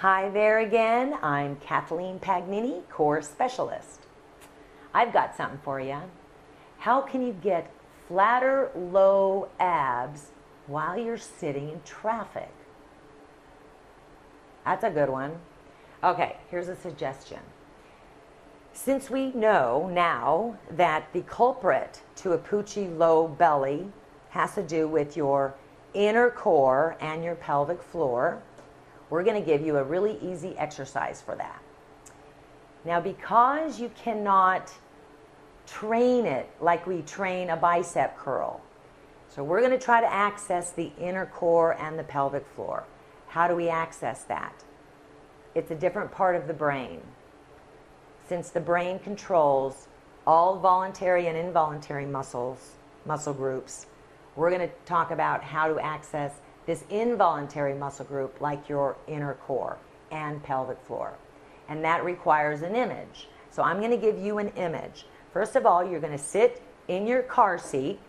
Hi there again. I'm Kathleen Pagnini, Core Specialist. I've got something for you. How can you get flatter, low abs while you're sitting in traffic? That's a good one. Okay, here's a suggestion. Since we know now that the culprit to a poochy low belly has to do with your inner core and your pelvic floor, we're going to give you a really easy exercise for that. Now, because you cannot train it like we train a bicep curl, so we're going to try to access the inner core and the pelvic floor. How do we access that? It's a different part of the brain. Since the brain controls all voluntary and involuntary muscle groups, we're going to talk about how to access this involuntary muscle group like your inner core and pelvic floor. And that requires an image. So I'm going to give you an image. First of all, you're going to sit in your car seat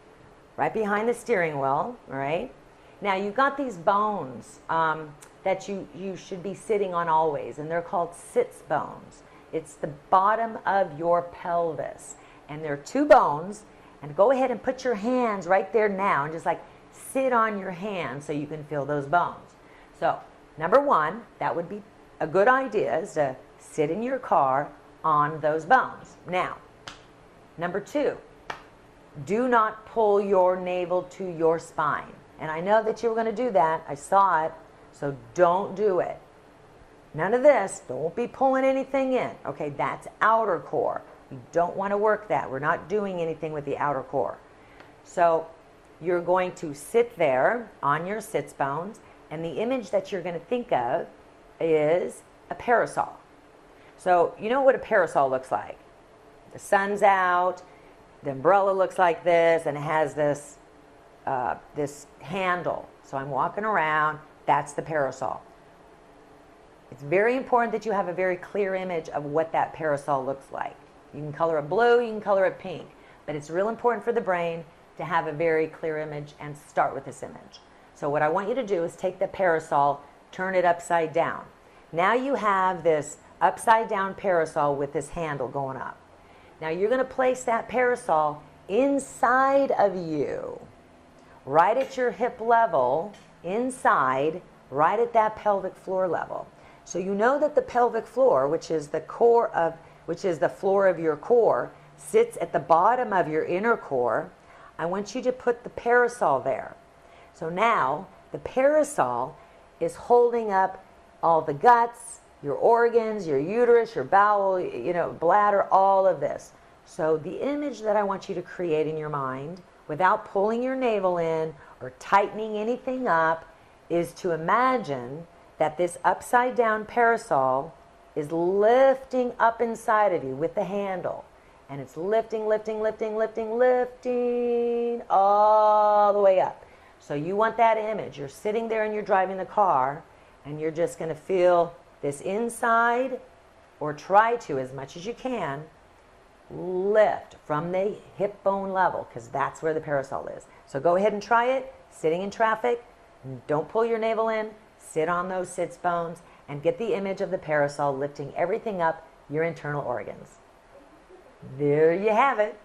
right behind the steering wheel, all right? Now you've got these bones that you should be sitting on always, and they're called sits bones. It's the bottom of your pelvis. And there are two bones, and go ahead and put your hands right there now and just like sit on your hands so you can feel those bones. So, number one, that would be a good idea, is to sit in your car on those bones. Now, number two, do not pull your navel to your spine. And I know that you were going to do that. I saw it. So don't do it. None of this. Don't be pulling anything in. Okay, that's outer core. You don't want to work that. We're not doing anything with the outer core. So you're going to sit there on your sits bones, and the image that you're going to think of is a parasol. So you know what a parasol looks like. The sun's out, the umbrella looks like this, and it has this handle. So I'm walking around, that's the parasol. It's very important that you have a very clear image of what that parasol looks like. You can color it blue, you can color it pink, but it's real important for the brain to have a very clear image and start with this image. So what I want you to do is take the parasol, turn it upside down. Now you have this upside down parasol with this handle going up. Now you're going to place that parasol inside of you, right at your hip level, inside, right at that pelvic floor level. So you know that the pelvic floor, which is the floor of your core, sits at the bottom of your inner core. I want you to put the parasol there. So now the parasol is holding up all the guts, your organs, your uterus, your bowel, bladder, all of this. So the image that I want you to create in your mind, without pulling your navel in or tightening anything up, is to imagine that this upside down parasol is lifting up inside of you with the handle. And it's lifting, lifting, lifting, lifting, lifting all the way up. So you want that image. You're sitting there and you're driving the car, and you're just going to feel this inside, or try to, as much as you can, lift from the hip bone level, because that's where the parasol is. So go ahead and try it, sitting in traffic. Don't pull your navel in. Sit on those sits bones and get the image of the parasol lifting everything up your internal organs. There you have it.